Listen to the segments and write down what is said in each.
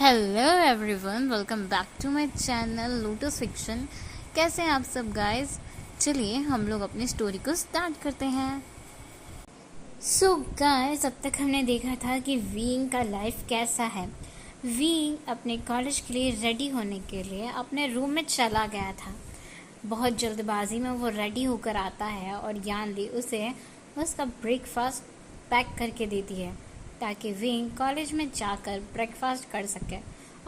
Hello everyone, welcome back to my channel Lotus Fiction. कैसे हैं आप सब गाइस? चलिए हम लोग अपनी स्टोरी को स्टार्ट करते हैं। सो गाइस, अब तक हमने देखा था कि वीइंग का लाइफ कैसा है। वीइंग अपने कॉलेज के लिए रेडी होने के लिए अपने रूम में चला गया था। बहुत जल्दबाजी में वो रेडी होकर आता है और यानली उसे उसका ब्रेकफास्ट पैक करके देती है ताकि विंग कॉलेज में जाकर ब्रेकफास्ट कर सके।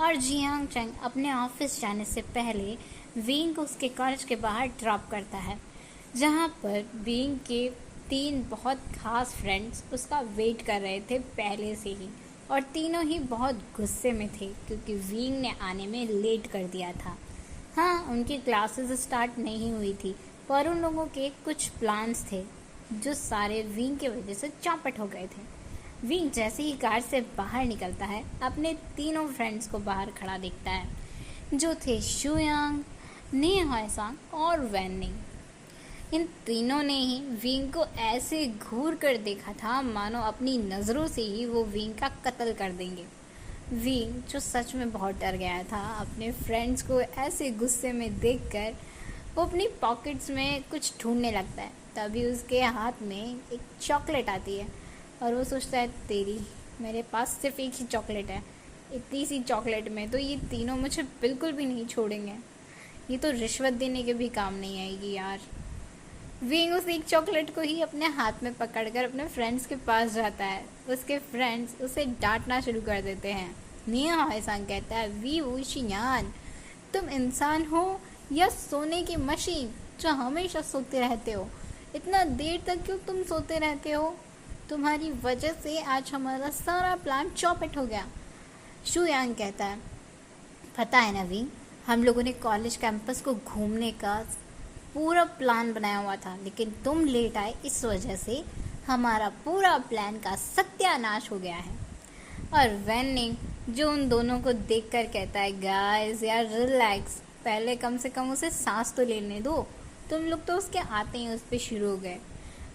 और जियांग चंग अपने ऑफिस जाने से पहले विंग को उसके कॉलेज के बाहर ड्रॉप करता है, जहाँ पर विंग के 3 बहुत खास फ्रेंड्स उसका वेट कर रहे थे पहले से ही, और तीनों ही बहुत गुस्से में थे क्योंकि विंग ने आने में लेट कर दिया था। हाँ, उनकी क्लासेस स्टार्ट नहीं हुई थी, पर उन लोगों के कुछ प्लान्स थे जो सारे विंग की वजह से चौपट हो गए थे। विंग जैसे ही कार से बाहर निकलता है, अपने तीनों फ्रेंड्स को बाहर खड़ा देखता है, जो थे शुयांग, नी हॉयसांग और वैनिंग। इन तीनों ने ही विंग को ऐसे घूर कर देखा था मानो अपनी नज़रों से ही वो विंग का कत्ल कर देंगे। विंग, जो सच में बहुत डर गया था अपने फ्रेंड्स को ऐसे गुस्से में देखकर, वो अपनी पॉकेट्स में कुछ ढूंढने लगता है। तभी उसके हाथ में एक चॉकलेट आती है और वो सोचता है, तेरी, मेरे पास सिर्फ एक ही चॉकलेट है, इतनी सी चॉकलेट में तो ये तीनों मुझे बिल्कुल भी नहीं छोड़ेंगे, ये तो रिश्वत देने के भी काम नहीं आएगी यार। विंग उस एक चॉकलेट को ही अपने हाथ में पकड़कर अपने फ्रेंड्स के पास जाता है। उसके फ्रेंड्स उसे डांटना शुरू कर देते हैं। निया हायसांग कहता है, वी वुशियान, तुम इंसान हो या सोने की मशीन जो हमेशा सोते रहते हो? इतना देर तक क्यों तुम सोते रहते हो? तुम्हारी वजह से आज हमारा सारा प्लान चौपट हो गया। शुयांग कहता है, पता है ना विंग, हम लोगों ने कॉलेज कैंपस को घूमने का पूरा प्लान बनाया हुआ था, लेकिन तुम लेट आए, इस वजह से हमारा पूरा प्लान का सत्यानाश हो गया है। और वैनिंग, जो उन दोनों को देखकर कहता है, गाइस यार रिलैक्स, पहले कम से कम उसे सांस तो लेने दो, तुम लोग तो उसके आते ही उस पर शुरू हो गए।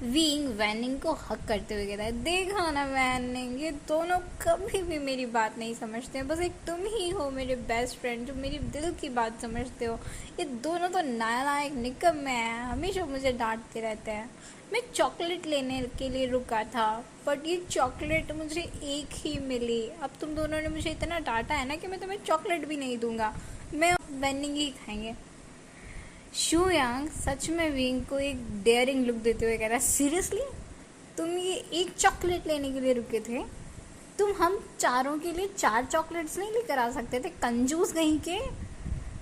विंग वैनिंग को हक करते हुए कहता है, देखा ना वैनिंग, ये दोनों कभी भी मेरी बात नहीं समझते हैं, बस एक तुम ही हो मेरे बेस्ट फ्रेंड जो मेरी दिल की बात समझते हो। ये दोनों तो नालायक निकम्मे हैं, हमेशा मुझे डांटते रहते हैं। मैं चॉकलेट लेने के लिए रुका था, बट ये चॉकलेट मुझे एक ही मिली। अब तुम दोनों ने मुझे इतना डांटा है ना कि मैं तुम्हें चॉकलेट भी नहीं दूंगा, मैं वैनिंग ही खाएंगे। शुयांग सच में विंग को एक डेयरिंग लुक देते हुए कह रहा है, सीरियसली तुम ये एक चॉकलेट लेने के लिए रुके थे? तुम हम चारों के लिए 4 चॉकलेट्स नहीं लेकर आ सकते थे, कंजूस कहीं के?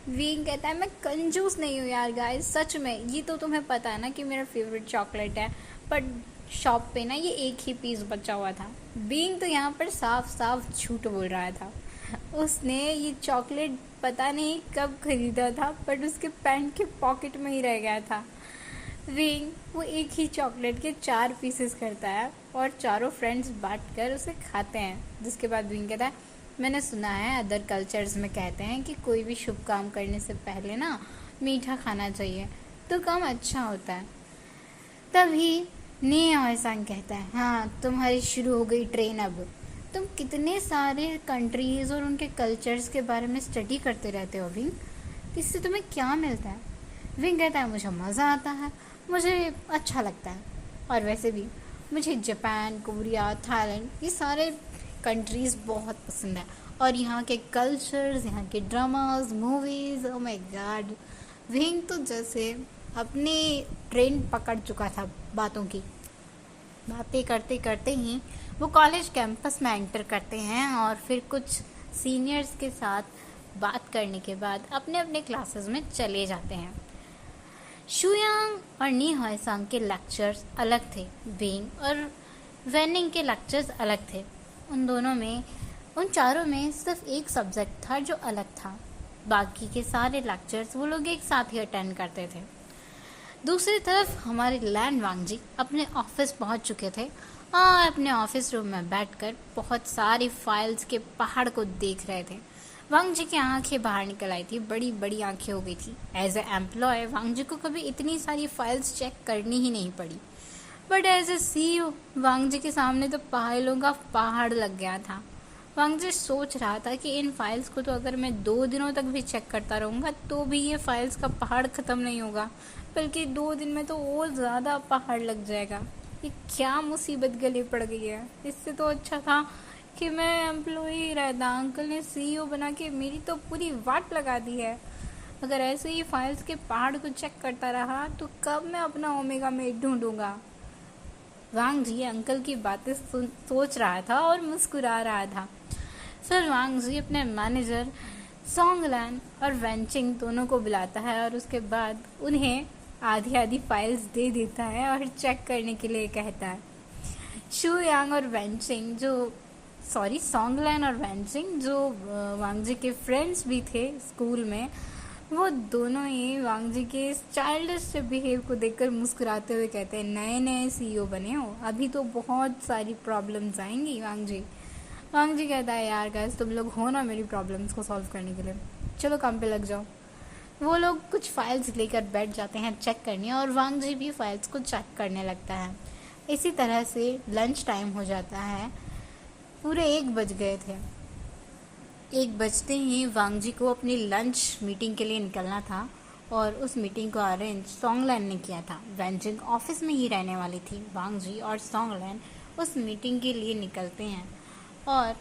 विंग कहता है, मैं कंजूस नहीं हूँ यार गाइस, सच में ये तो तुम्हें पता है ना कि मेरा फेवरेट चॉकलेट है, बट शॉप पे ना ये एक ही पीस बचा हुआ था। विंग तो यहाँ पर साफ साफ झूठ बोल रहा था। उसने ये चॉकलेट पता नहीं कब खरीदा था, बट उसके पैंट के पॉकेट में ही रह गया था। विंग वो एक ही चॉकलेट के 4 पीसेस करता है और चारों फ्रेंड्स बांटकर उसे खाते हैं। जिसके बाद विंग कहता है, मैंने सुना है अदर कल्चर्स में कहते हैं कि कोई भी शुभ काम करने से पहले ना मीठा खाना चाहिए तो काम अच्छा होता है। तभी नी हॉयसांग कहता है, हाँ तुम्हारी शुरू हो गई ट्रेन। अब तुम कितने सारे कंट्रीज़ और उनके कल्चर्स के बारे में स्टडी करते रहते हो विंग, इससे तुम्हें क्या मिलता है? विंग कहता है, मुझे मज़ा आता है, मुझे अच्छा लगता है, और वैसे भी मुझे जापान, कोरिया, थाईलैंड, ये सारे कंट्रीज़ बहुत पसंद है, और यहाँ के कल्चर्स, यहाँ के dramas, movies, oh my God. Wing तो जैसे अपनी ट्रेन पकड़ चुका था बातों की। बातें करते करते ही वो कॉलेज कैंपस में एंटर करते हैं और फिर कुछ सीनियर्स के साथ बात करने के बाद अपने अपने क्लासेस में चले जाते हैं। शुयांग और नी हॉयसांग के लेक्चर्स अलग थे, विंग और वैनिंग के लेक्चर्स अलग थे। उन चारों में सिर्फ एक सब्जेक्ट था जो अलग था, बाकी के सारे लेक्चर्स वो लोग एक साथ ही अटेंड करते थे। दूसरी तरफ हमारे लैन वांगजी अपने ऑफिस पहुंच चुके थे और अपने ऑफिस रूम में बैठकर बहुत सारी फाइल्स के पहाड़ को देख रहे थे। वांगजी की आंखें बाहर निकल आई थी, बड़ी बड़ी आंखें हो गई थी। एज ए एम्प्लॉय वांगजी को कभी इतनी सारी फाइल्स चेक करनी ही नहीं पड़ी, बट एज ए CEO वांगजी के सामने तो फाइलों का पहाड़ लग गया था। वांग जी सोच रहा था कि इन फाइल्स को तो अगर मैं 2 दिनों तक भी चेक करता रहूँगा तो भी ये फाइल्स का पहाड़ ख़त्म नहीं होगा, बल्कि 2 दिन में तो और ज़्यादा पहाड़ लग जाएगा। ये क्या मुसीबत गले पड़ गई है। इससे तो अच्छा था कि मैं एम्प्लॉय ही रहता। अंकल ने सीईओ बना के मेरी तो पूरी वाट लगा दी है। अगर ऐसे ही फाइल्स के पहाड़ को चेक करता रहा तो कब मैं अपना ओमेगा में ढूंढूंगा। वांग जी अंकल की बातें सोच रहा था और मुस्कुरा रहा था। फिर वांग जी अपने मैनेजर सोंगलैन और वेंचिंग दोनों को बुलाता है और उसके बाद उन्हें आधी आधी फाइल्स दे देता है और चेक करने के लिए कहता है। शू यांग और वेंचिंग सोंगलैन और वेंचिंग जो वांग जी के फ्रेंड्स भी थे स्कूल में, वो दोनों ही वांग जी के इस चाइल्डिश बिहेव को देखकर मुस्कुराते हुए कहते हैं, नए नए सीईओ बने हो, अभी तो बहुत सारी प्रॉब्लम्स आएंगी वांग जी। वांग जी कहता है, यार गाइस तुम लोग हो ना मेरी प्रॉब्लम्स को सॉल्व करने के लिए, चलो काम पे लग जाओ। वो लोग कुछ फाइल्स लेकर बैठ जाते हैं चेक करने और वांग जी भी फाइल्स को चेक करने लगता है। इसी तरह से लंच टाइम हो जाता है। पूरे 1 बज गए थे। 1 बजते ही वांग जी को अपनी लंच मीटिंग के लिए निकलना था और उस मीटिंग को अरेंज सोंगलैन ने किया था। वेंचिंग ऑफिस में ही रहने वाली थी। वांग जी और सोंगलैन उस मीटिंग के लिए निकलते हैं और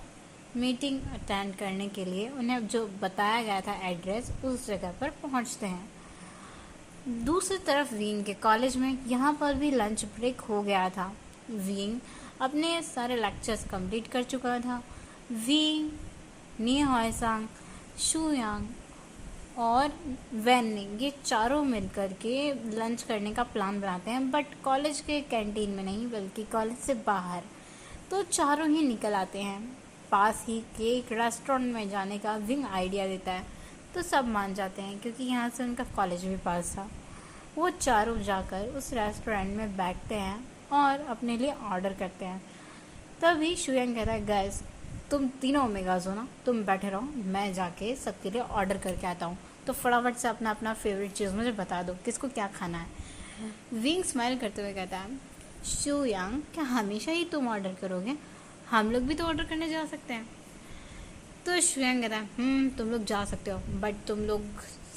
मीटिंग अटेंड करने के लिए उन्हें जो बताया गया था एड्रेस, उस जगह पर पहुंचते हैं। दूसरी तरफ विंग के कॉलेज में यहाँ पर भी लंच ब्रेक हो गया था। विंग अपने सारे लेक्चर्स कंप्लीट कर चुका था। विंग, नी हॉयसांग, शू यांग और वैनिंग ये चारों मिलकर के लंच करने का प्लान बनाते हैं, बट कॉलेज के कैंटीन में नहीं बल्कि कॉलेज से बाहर। तो चारों ही निकल आते हैं। पास ही के एक रेस्टोरेंट में जाने का विंग आइडिया देता है तो सब मान जाते हैं क्योंकि यहाँ से उनका कॉलेज भी पास था। वो चारों जाकर उस रेस्टोरेंट में बैठते हैं और अपने लिए ऑर्डर करते हैं। तभी शुयांग कहता है, गाइस तुम तीनों ओमेगाज हो ना, तुम बैठे रहो, मैं जाके सबके लिए ऑर्डर करके आता हूँ। तो फटाफट से अपना अपना फेवरेट चीज़ मुझे बता दो, किसको क्या खाना है। विंग स्माइल करते हुए कहता है, शुयांग क्या हमेशा ही तुम ऑर्डर करोगे? हम लोग भी तो ऑर्डर करने जा सकते हैं। तो शुयांग कहता है, तुम लोग जा सकते हो, बट तुम लोग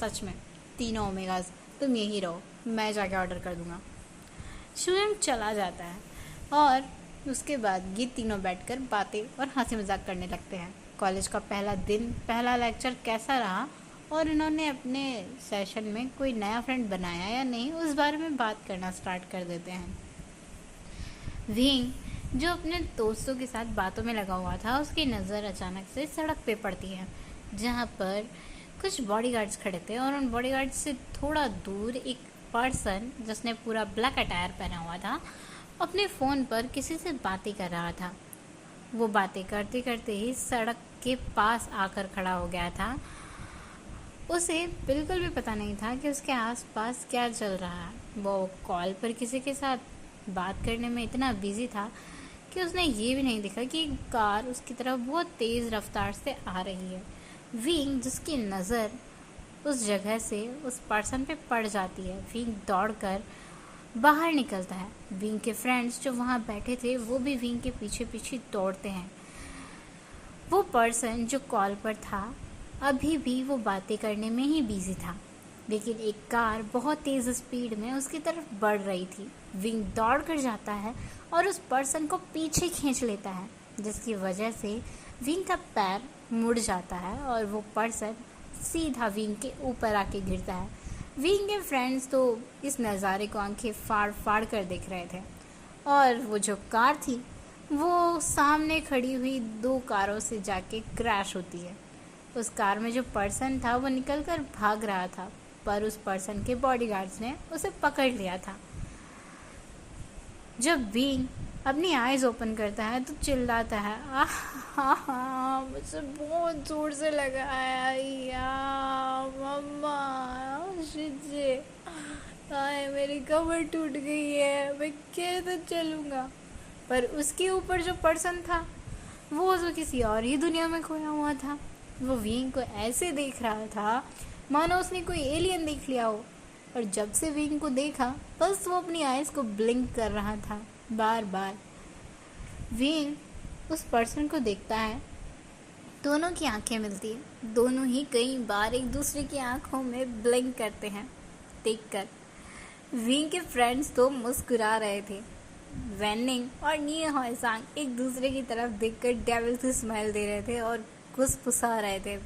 सच में तीनों ओमेगाज तुम यहीं रहो, मैं जाके ऑर्डर कर दूंगा। शुयांग चला जाता है और उसके बाद ये तीनों बैठकर बातें और हंसी मजाक करने लगते हैं। कॉलेज का पहला दिन, पहला लेक्चर कैसा रहा और इन्होंने अपने सेशन में कोई नया फ्रेंड बनाया या नहीं, उस बारे में बात करना स्टार्ट कर देते हैं। विंग जो अपने दोस्तों के साथ बातों में लगा हुआ था, उसकी नज़र अचानक से सड़क पे पड़ती है जहाँ पर कुछ बॉडीगार्ड्स खड़े थे और उन बॉडीगार्ड्स से थोड़ा दूर एक पर्सन जिसने पूरा ब्लैक अटायर पहना हुआ था अपने फ़ोन पर किसी से बातें कर रहा था। वो बातें करते करते ही सड़क के पास आकर खड़ा हो गया था। उसे बिल्कुल भी पता नहीं था कि उसके आसपास क्या चल रहा है। वो कॉल पर किसी के साथ बात करने में इतना बिजी था कि उसने ये भी नहीं देखा कि एक कार उसकी तरफ बहुत तेज़ रफ्तार से आ रही है। विंग जिसकी नज़र उस जगह से उस पर्सन पे पड़ जाती है, विंग दौड़कर बाहर निकलता है। विंग के फ्रेंड्स जो वहाँ बैठे थे वो भी विंग के पीछे पीछे दौड़ते हैं। वो पर्सन जो कॉल पर था अभी भी वो बातें करने में ही बिजी था, लेकिन एक कार बहुत तेज़ स्पीड में उसकी तरफ बढ़ रही थी। विंग दौड़ कर जाता है और उस पर्सन को पीछे खींच लेता है, जिसकी वजह से विंग का पैर मुड़ जाता है और वो पर्सन सीधा विंग के ऊपर आके गिरता है। विंग के फ्रेंड्स तो इस नज़ारे को आंखें फाड़ फाड़ कर देख रहे थे और वो जो कार थी वो सामने खड़ी हुई 2 कारों से जाके क्रैश होती है। उस कार में जो पर्सन था वो निकलकर भाग रहा था, पर उस पर्सन के बॉडीगार्ड्स ने उसे पकड़ लिया था। जब विंग अपनी आईज ओपन करता है तो चिल्लाता है, मुझे बहुत जोर से लगा है यार, मम्मा मेरी कमर टूट गई है, मैं कैसे चलूँगा। पर उसके ऊपर जो पर्सन था वो तो किसी और ही दुनिया में खोया हुआ था। वो विंग को ऐसे देख रहा था मानो उसने कोई एलियन देख लिया हो, और जब से विंग को देखा बस वो अपनी आइज़ को ब्लिंक कर रहा था बार बार। विंग उस पर्सन को देखता है दोनों की आंखें मिलती है, दोनों ही कई बार एक दूसरे की आंखों में ब्लिंक करते हैं देखकर। विंग के फ्रेंड्स तो मुस्कुरा रहे थे। वेनिंग और नी हॉयसांग एक दूसरे की तरफ देखकर डेविल से स्माइल दे रहे थे और फुसफुसा रहे थे।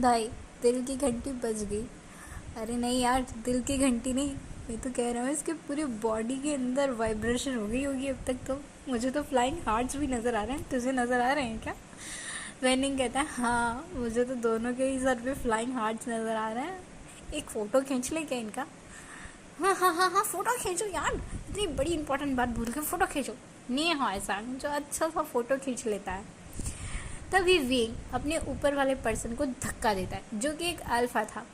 भाई, दिल की घंटी बज गई। अरे नहीं यार, दिल की घंटी नहीं, मैं तो कह रहा हूँ इसके पूरी बॉडी के अंदर वाइब्रेशन हो गई होगी अब तक तो। मुझे तो फ्लाइंग हार्ट्स भी नज़र आ रहे हैं, तुझे नज़र आ रहे हैं क्या? वेनिंग कहता है हाँ, मुझे तो दोनों के ही सर पे फ्लाइंग हार्ट्स नज़र आ रहे हैं। एक फ़ोटो खींच ले क्या इनका? हाँ हाँ हाँ हाँ, फ़ोटो खींचो यार, इतनी बड़ी इंपॉर्टेंट बात भूल गए, फ़ोटो खींचो। नहीं हाँ, ऐसा जो अच्छा सा फ़ोटो खींच लेता है। तभी विंग अपने ऊपर वाले पर्सन को धक्का देता है, जो कि एक अल्फा था।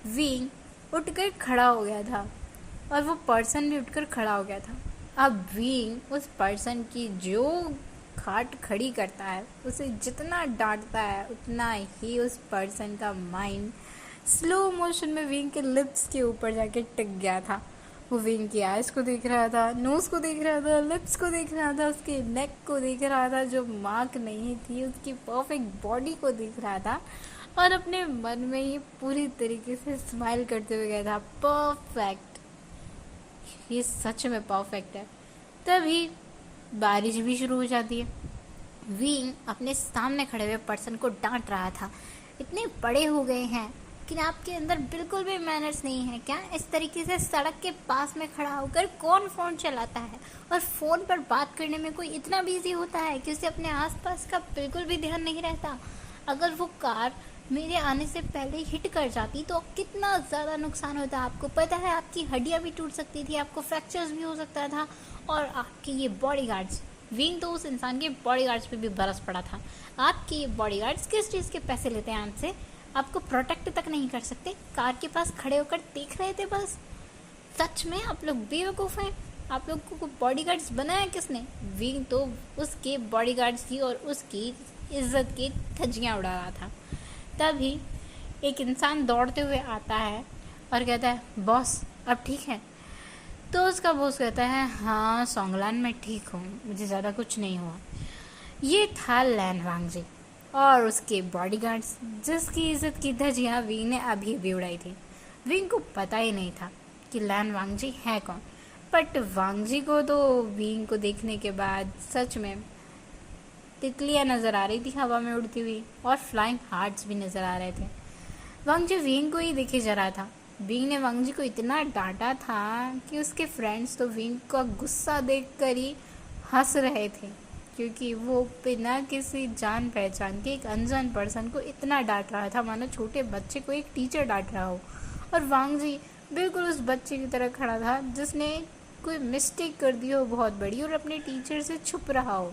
विंग उठकर खड़ा हो गया था और वो पर्सन भी उठकर खड़ा हो गया था। अब विंग उस पर्सन की जो खाट खड़ी करता है, उसे जितना डांटता है उतना ही उस पर्सन का माइंड स्लो मोशन में विंग के लिप्स के ऊपर जाके टिक गया था। वो विंग की आइज को देख रहा था, नोज़ को देख रहा था, लिप्स को देख रहा था, उसके नेक को देख रहा था जो मार्क नहीं थी, उसकी परफेक्ट बॉडी को देख रहा था और अपने मन में ही पूरी तरीके से स्माइल करते हुए गया था। परफेक्ट, ये सच में परफेक्ट है। तभी बारिश भी शुरू हो जाती है। विंग अपने सामने खड़े हुए पर्सन को डांट रहा था, इतने बड़े हो गए हैं कि आपके अंदर बिल्कुल भी मैनर्स नहीं है क्या? इस तरीके से सड़क के पास में खड़ा होकर कौन फ़ोन चलाता है? और फ़ोन पर बात करने में कोई इतना बिजी होता है कि उसे अपने आसपास का बिल्कुल भी ध्यान नहीं रहता। अगर वो कार मेरे आने से पहले हिट कर जाती तो कितना ज़्यादा नुकसान होता। आपको पता है, आपकी हड्डियाँ भी टूट सकती थी, आपको फ्रैक्चर्स भी हो सकता था। और आपके ये बॉडीगार्ड्स, विंग तो उस इंसान के बॉडीगार्ड्स पे भी बरस पड़ा था। आपके ये बॉडीगार्ड्स किस चीज़ के पैसे लेते हैं आपसे? आपको प्रोटेक्ट तक नहीं कर सकते, कार के पास खड़े होकर देख रहे थे बस। सच में आप लोग बेवकूफ़ हैं। आप लोग को बॉडीगार्ड्स बनाया किसने? विंग तो उसके बॉडीगार्ड्स की और उसकी इज्जत की धज्जियाँ उड़ा रहा था। तभी एक इंसान दौड़ते हुए आता है और कहता है बॉस अब ठीक है? तो उसका बॉस कहता है हाँ सोंगलान, मैं ठीक हूँ, मुझे ज़्यादा कुछ नहीं हुआ। ये था लैन वांगजी और उसके बॉडीगार्ड्स, जिसकी इज्जत की धज्जियाँ विंग ने अभी भी उड़ाई थी। विंग को पता ही नहीं था कि लैन वांगजी है कौन, बट वांगजी को तो विंग को देखने के बाद सच में तितलियाँ नज़र आ रही थी हवा में उड़ती हुई और फ्लाइंग हार्ट्स भी नज़र आ रहे थे। वांगजी विंग को ही देखे जा रहा था। विंग ने वांगजी को इतना डांटा था कि उसके फ्रेंड्स तो विंग का गुस्सा देखकर ही हंस रहे थे, क्योंकि वो बिना किसी जान पहचान के एक अनजान पर्सन को इतना डांट रहा था मानो छोटे बच्चे को एक टीचर डांट रहा हो। और वांगजी बिल्कुल उस बच्चे की तरह खड़ा था जिसने कोई मिस्टेक कर दी हो बहुत बड़ी और अपने टीचर से छुप रहा हो।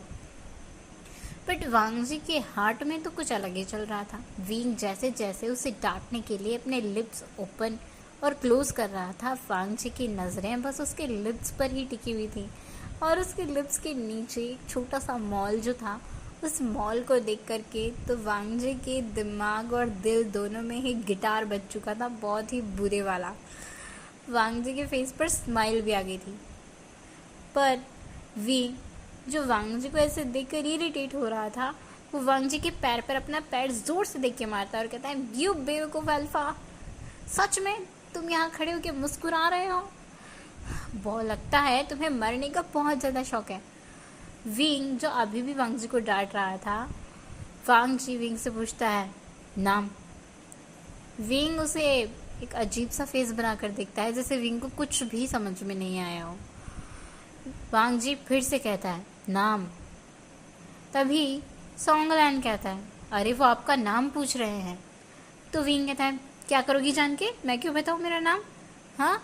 बट वांगजी के हार्ट में तो कुछ अलग ही चल रहा था। विंग जैसे जैसे उसे डांटने के लिए अपने लिप्स ओपन और क्लोज कर रहा था, वांगजी की नज़रें बस उसके लिप्स पर ही टिकी हुई थी और उसके लिप्स के नीचे एक छोटा सा मॉल जो था, उस मॉल को देख करके तो वांगजी के दिमाग और दिल दोनों में ही गिटार बज चुका था, बहुत ही बुरे वाला। वांगजी के फेस पर स्माइल भी आ गई थी। पर विंग जो वांगजी को ऐसे देखकर इरिटेट हो रहा था, वो वांगजी के पैर पर अपना पैर जोर से देख के मारता है और कहता है यू बेवकूफ़ अल्फा, सच में तुम यहाँ खड़े होकर मुस्कुरा रहे हो? बहुत लगता है तुम्हें मरने का बहुत ज़्यादा शौक है। विंग जो अभी भी वांगजी को डांट रहा था, वांगजी विंग से पूछता है नाम। विंग उसे एक अजीब सा फेस बनाकर देखता है जैसे विंग को कुछ भी समझ में नहीं आया हो। वांगजी फिर से कहता है नाम। तभी सोंगलैन कहता है अरे वो आपका नाम पूछ रहे हैं। तो विंग कहता है क्या करोगी जान के, मैं क्यों बताऊँ मेरा नाम? हाँ।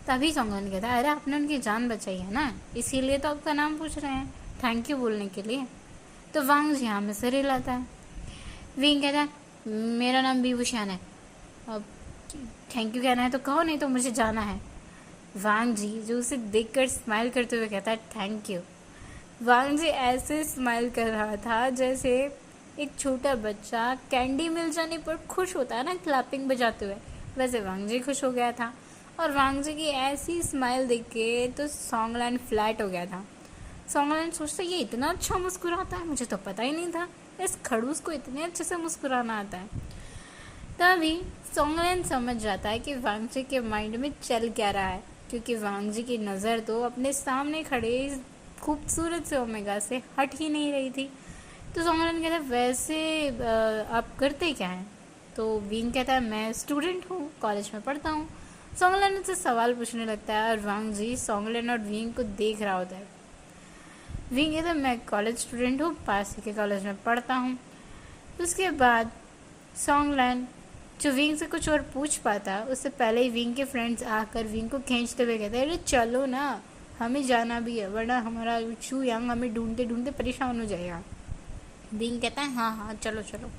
तभी सोंगलैन कहता है अरे आपने उनकी जान बचाई है ना, इसीलिए तो आपका नाम पूछ रहे हैं, थैंक यू बोलने के लिए। तो वांगजी यहाँ में सिर हिलाता है। विंग कहता है मेरा नाम बीवूशान है, अब थैंक यू कहना है तो कहो, नहीं तो मुझे जाना है। वांगजी जो उसे देखकर स्माइल करते हुए कहता है थैंक यू। वांगजी ऐसे स्माइल कर रहा था जैसे एक छोटा बच्चा कैंडी मिल जाने पर खुश होता है ना क्लैपिंग बजाते हुए, वैसे वांगजी खुश हो गया था। और वांगजी की ऐसी स्माइल देख के तो सोंगलैन फ्लैट हो गया था। सोंगलैन सोचता ये इतना अच्छा मुस्कुराता है, मुझे तो पता ही नहीं था। इस खड़ूस को इतने अच्छे से मुस्कुराना आता है। तभी सोंगलेन समझ जाता है कि वांगजी के माइंड में चल क्या रहा है, क्योंकि वांगजी की नज़र तो अपने सामने खड़े इस खूबसूरत से ओमेगा से हट ही नहीं रही थी। तो सोंगलेन कहता है वैसे आप करते क्या हैं? तो विंग कहता है मैं स्टूडेंट हूँ, कॉलेज में पढ़ता हूँ। सोंगलेन उससे सवाल पूछने लगता है और वांगजी सोंगलेन और विंग को देख रहा होता है। विंग कहता है मैं कॉलेज स्टूडेंट हूँ, पास के कॉलेज में पढ़ता हूँ। उसके बाद सोंगलेन जो विंग से कुछ और पूछ पाता उससे पहले ही विंग के फ्रेंड्स आकर विंग को खींचते हुए कहते हैं अरे चलो ना, हमें जाना भी है वरना हमारा चू यांग हमें ढूंढते ढूंढते परेशान हो जाएगा। विंग कहता है हाँ हाँ चलो चलो।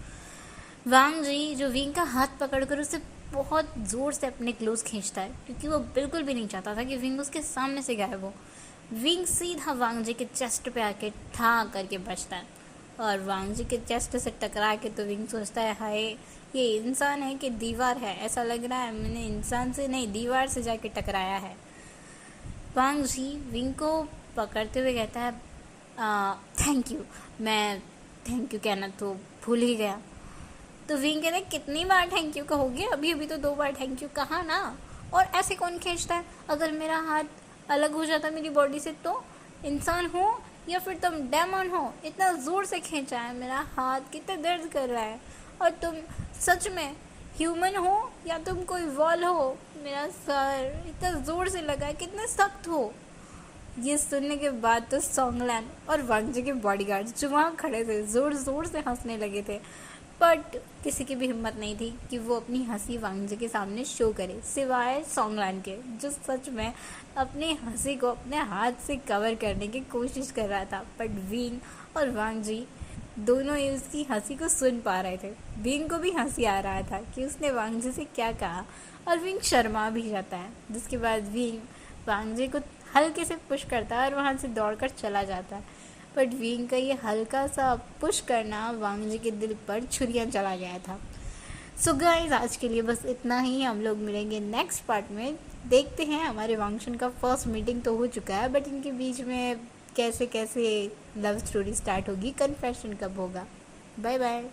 वांगजी जो विंग का हाथ पकड़कर उसे बहुत ज़ोर से अपने क्लोज खींचता है, क्योंकि वो बिल्कुल भी नहीं चाहता था कि विंग उसके सामने से गायब हो। विंग सीधा वांगजी के चेस्ट पे आके ठा करके बचता है और वांगजी के चेस्ट से टकरा के तो विंग सोचता है हाय ये इंसान है कि दीवार है, ऐसा लग रहा है मैंने इंसान से नहीं दीवार से जाके टकराया है। वांगजी विंग को पकड़ते हुए कहता है थैंक यू, मैं थैंक यू कहना तो भूल ही गया। तो विंग कहते हैं कितनी बार थैंक यू कहोगे, अभी अभी तो 2 बार थैंक यू कहा ना। और ऐसे कौन खींचता है, अगर मेरा हाथ अलग हो जाता मेरी बॉडी से तो इंसान हो या फिर तुम डेमन हो, इतना ज़ोर से खींचा है मेरा हाथ, कितना दर्द कर रहा है। और तुम सच में ह्यूमन हो या तुम कोई वॉल हो, मेरा सर इतना ज़ोर से लगा है, कितने सख्त हो। ये सुनने के बाद तो सोंगलेन और वांगजी के बॉडीगार्ड जो वहाँ खड़े थे ज़ोर ज़ोर से हंसने लगे थे, बट किसी की भी हिम्मत नहीं थी कि वो अपनी हंसी वांगजी के सामने शो करे, सिवाय सोंगलेन के जो सच में अपनी हंसी को अपने हाथ से कवर करने की कोशिश कर रहा था। बट विंग और वांगजी दोनों ही उसकी हंसी को सुन पा रहे थे। विंग को भी हंसी आ रहा था कि उसने वांगजी से क्या कहा और विंग शर्मा भी जाता है, जिसके बाद विंग वांगजी को हल्के से पुश करता है और वहाँ से दौड़कर चला जाता है। बट विंग का ये हल्का सा पुश करना वांगजी के दिल पर छुरियाँ चला गया था। सो गाइस आज के लिए बस इतना ही, हम लोग मिलेंगे नेक्स्ट पार्ट में। देखते हैं, हमारे वांगशन का फर्स्ट मीटिंग तो हो चुका है, बट इनके बीच में कैसे कैसे लव स्टोरी स्टार्ट होगी, कन्फेशन कब होगा। Bye bye.